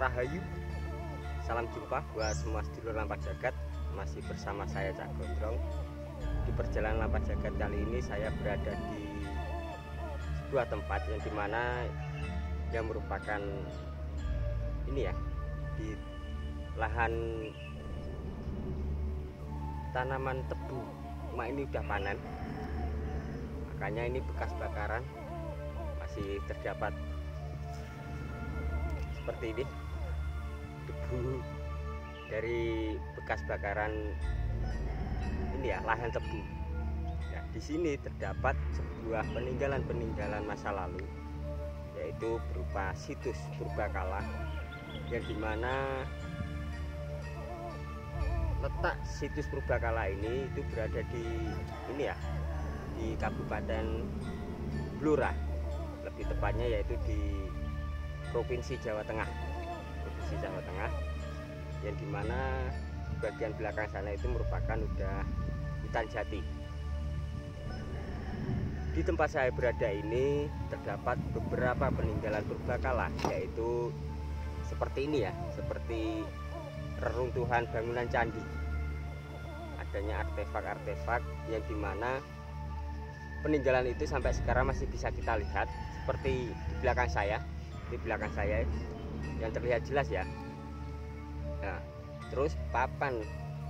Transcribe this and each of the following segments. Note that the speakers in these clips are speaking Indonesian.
Rahayu, salam jumpa buat semua sedulur Lampak Jagat. Masih bersama saya Cak Gondrong. Di perjalanan Lampak Jagat kali ini saya berada di sebuah tempat yang dimana yang merupakan ini ya, di lahan tanaman tebu. Cuma ini udah panen, makanya ini bekas bakaran masih terdapat seperti ini, debu dari bekas bakaran ini ya, lahan tebu. Nah, di sini terdapat sebuah peninggalan masa lalu, yaitu berupa situs purbakala, yang dimana letak situs purbakala ini itu berada di ini ya, di Kabupaten Blora, lebih tepatnya yaitu di Provinsi Jawa Tengah, yang dimana bagian belakang sana itu merupakan udah hutan jati. Di tempat saya berada ini terdapat beberapa peninggalan purbakala, yaitu seperti ini ya, seperti reruntuhan bangunan candi, adanya artefak-artefak yang dimana peninggalan itu sampai sekarang masih bisa kita lihat, seperti di belakang saya yang terlihat jelas ya. Nah, terus papan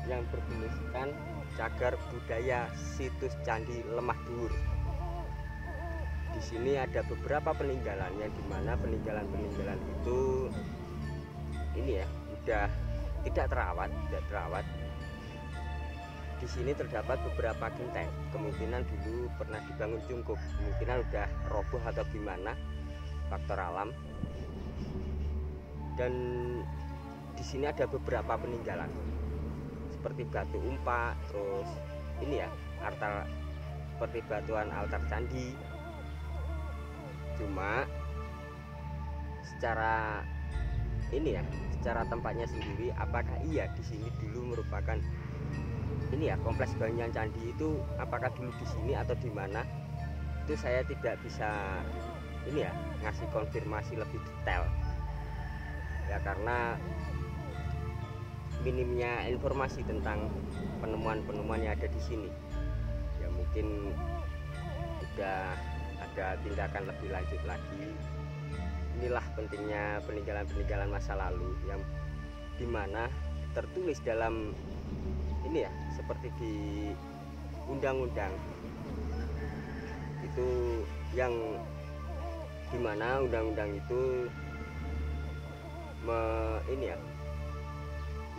yang bertuliskan cagar budaya situs Candi Lemah Dhuwur. Di sini ada beberapa peninggalan yang dimana peninggalan itu ini ya, udah tidak terawat. Di sini terdapat beberapa genteng, kemungkinan dulu pernah dibangun cungkup, kemungkinan udah roboh atau gimana, faktor alam. Dan di sini ada beberapa peninggalan seperti batu umpak, terus ini ya, altar, seperti batuan altar candi. Cuma secara ini ya, secara tempatnya sendiri, apakah iya di sini dulu merupakan ini ya, kompleks bangunan candi itu, apakah dulu di sini atau di mana, itu saya tidak bisa ini ya, ngasih konfirmasi lebih detail ya, karena minimnya informasi tentang penemuan-penemuan yang ada di sini. Ya mungkin udah ada tindakan lebih lanjut lagi. Inilah pentingnya peninggalan masa lalu yang dimana tertulis dalam ini ya, seperti di undang-undang itu, yang dimana undang-undang itu ini ya,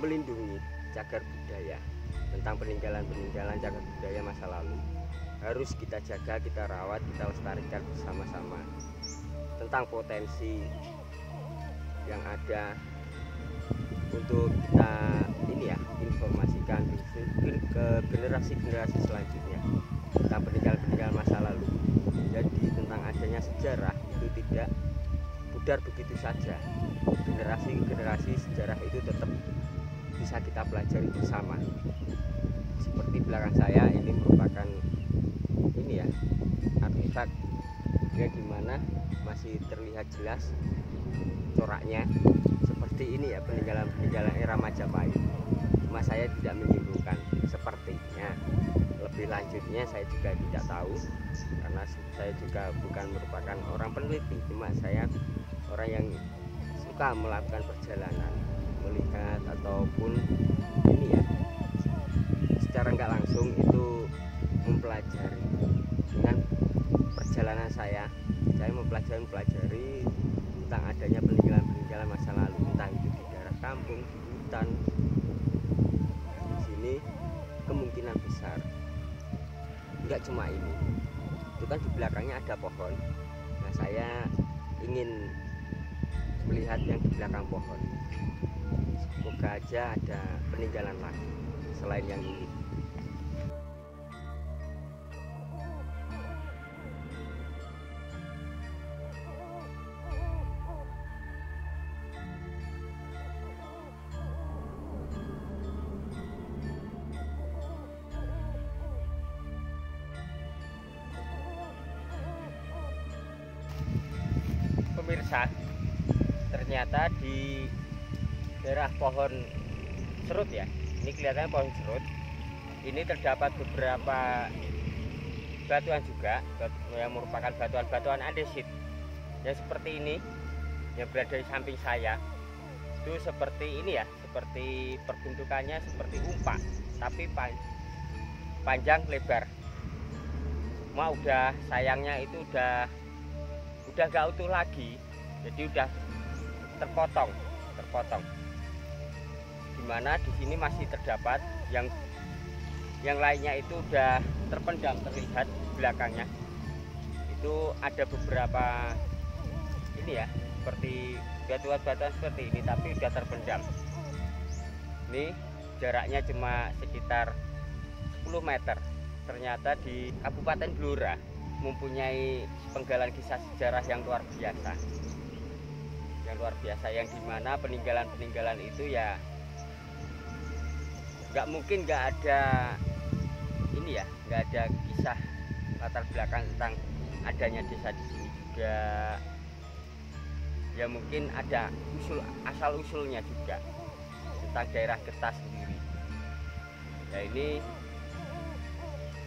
melindungi cagar budaya, tentang peninggalan cagar budaya masa lalu harus kita jaga, kita rawat, kita lestarikan bersama-sama, tentang potensi yang ada untuk kita ini ya, informasikan ke generasi selanjutnya tentang peninggalan masa lalu. Jadi tentang adanya sejarah itu tidak pudar begitu saja, generasi ke generasi sejarah itu tetap bisa kita pelajari bersama. Seperti belakang saya ini merupakan ini ya, artefak yang dimana masih terlihat jelas coraknya seperti ini ya, peninggalan era Majapahit. Cuma saya tidak menyimpulkan sepertinya, lebih lanjutnya saya juga tidak tahu, karena saya juga bukan merupakan orang peneliti. Cuma saya orang yang suka melakukan perjalanan, melihat ataupun ini ya, secara nggak langsung itu mempelajari. Dengan perjalanan saya mempelajari tentang adanya peninggalan masa lalu, entah itu di daerah kampung, di hutan. Di sini kemungkinan besar nggak cuma ini, itu kan di belakangnya ada pohon. Nah, saya ingin melihat yang di belakang pohon. Semoga aja ada peninggalan lagi selain yang ini. Pemirsa, ternyata di daerah pohon serut ya. Ini kelihatannya pohon serut. Ini terdapat beberapa batuan juga yang merupakan batuan-batuan andesit yang seperti ini yang berada di samping saya. Itu seperti ini ya, seperti perbentukannya seperti umpak, tapi panjang lebar. Cuma udah sayangnya itu udah gak utuh lagi, jadi udah terpotong. Dimana di sini masih terdapat yang lainnya itu udah terpendam, terlihat belakangnya. Itu ada beberapa ini ya, seperti batuan-batuan seperti ini, tapi udah terpendam. Ini jaraknya cuma sekitar 10 meter. Ternyata di Kabupaten Blora mempunyai penggalan kisah sejarah yang luar biasa. Yang dimana peninggalan itu ya nggak mungkin nggak ada ini ya, nggak ada kisah latar belakang tentang adanya desa di sini juga. Ya mungkin ada asal usulnya juga tentang daerah Getas sendiri. Nah ini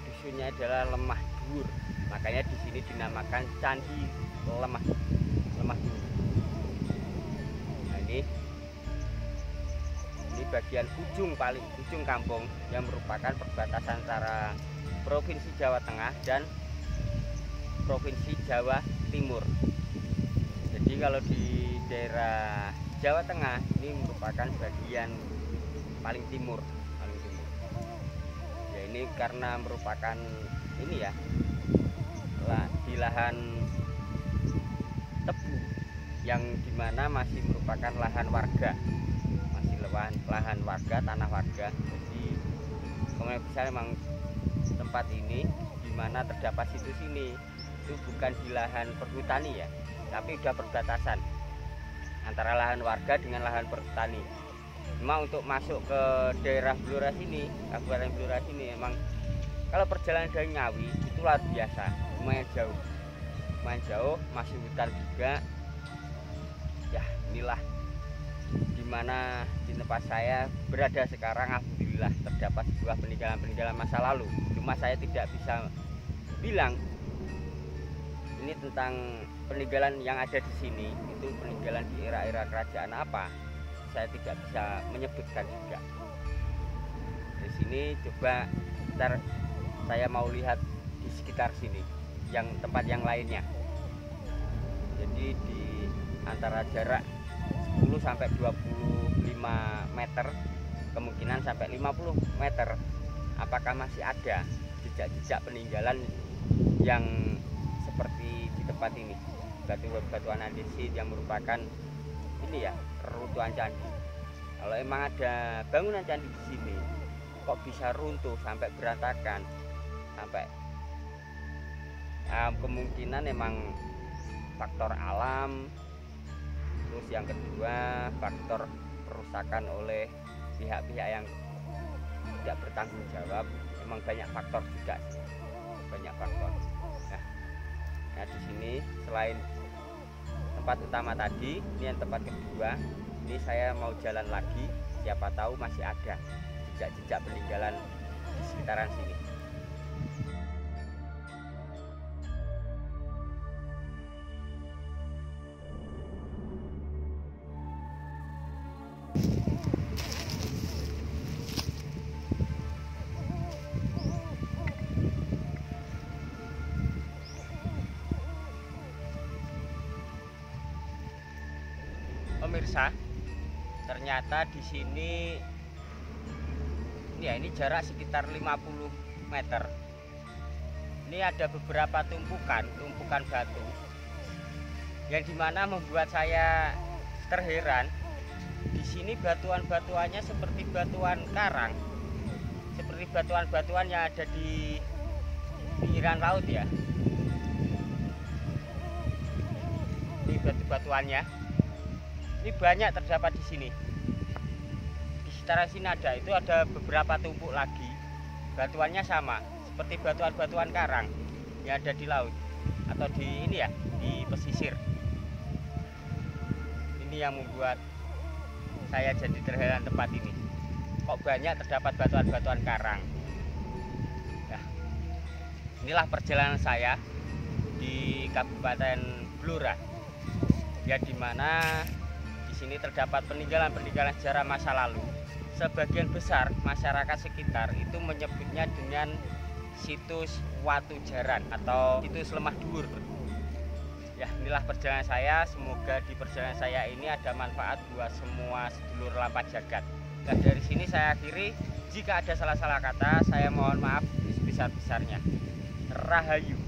dusunnya adalah Lemah Dhuwur, makanya di sini dinamakan Candi Lemah Dhuwur. Nah ini bagian paling ujung kampung yang merupakan perbatasan antara Provinsi Jawa Tengah dan Provinsi Jawa Timur. Jadi kalau di daerah Jawa Tengah ini merupakan bagian paling timur. Ya ini karena merupakan ini ya, di lahan tebu yang dimana masih merupakan lahan warga, lahan warga, tanah warga. Jadi kemungkinan besar memang tempat ini dimana terdapat situs ini itu bukan di lahan perhutani ya, tapi udah perbatasan antara lahan warga dengan lahan perhutani. Memang untuk masuk ke daerah Blora sini, Kabupaten Blora sini, memang kalau perjalanan dari Ngawi itu luar biasa, lumayan jauh, masih hutan juga. Ya inilah dimana di tempat saya berada sekarang. Alhamdulillah terdapat sebuah peninggalan masa lalu. Cuma saya tidak bisa bilang ini tentang peninggalan yang ada di sini itu peninggalan di era-era kerajaan apa. Saya tidak bisa menyebutkan juga. Di sini coba ntar saya mau lihat di sekitar sini yang tempat yang lainnya. Jadi di antara jarak 10 sampai 25 meter, kemungkinan sampai 50 meter, apakah masih ada jejak-jejak peninggalan yang seperti di tempat ini, batuan andesit yang merupakan ini ya, reruntuhan candi. Kalau emang ada bangunan candi di sini, kok bisa runtuh sampai berantakan, sampai kemungkinan emang faktor alam. Terus yang kedua, faktor perusakan oleh pihak-pihak yang tidak bertanggung jawab. Memang banyak faktor juga, banyak faktor. Nah di sini selain tempat utama tadi, ini yang tempat kedua. Ini saya mau jalan lagi, siapa tahu masih ada jejak-jejak peninggalan di sekitaran sini. Pemirsa, ternyata di sini ya ini jarak sekitar 50 meter. Ini ada beberapa tumpukan batu yang dimana membuat saya terheran. Di sini batuan-batuannya seperti batuan karang, seperti batuan-batuan yang ada di pinggiran laut ya. Ini batu-batuannya. Ini banyak terdapat di sini. Di sekitaran sini ada beberapa tumpuk lagi. Batuannya sama seperti batuan-batuan karang yang ada di laut atau di ini ya, di pesisir. Ini yang membuat saya jadi terheran tempat ini. Kok banyak terdapat batuan-batuan karang. Nah, inilah perjalanan saya di Kabupaten Blora. Ya, di mana di sini terdapat peninggalan-peninggalan sejarah masa lalu. Sebagian besar masyarakat sekitar itu menyebutnya dengan situs Watu Jaran atau situs Lemah Dhuwur. Ya, inilah perjalanan saya. Semoga di perjalanan saya ini ada manfaat buat semua sedulur Lampa Jagat. Nah, dari sini saya akhiri. Jika ada salah-salah kata, saya mohon maaf sebesar-besarnya. Rahayu.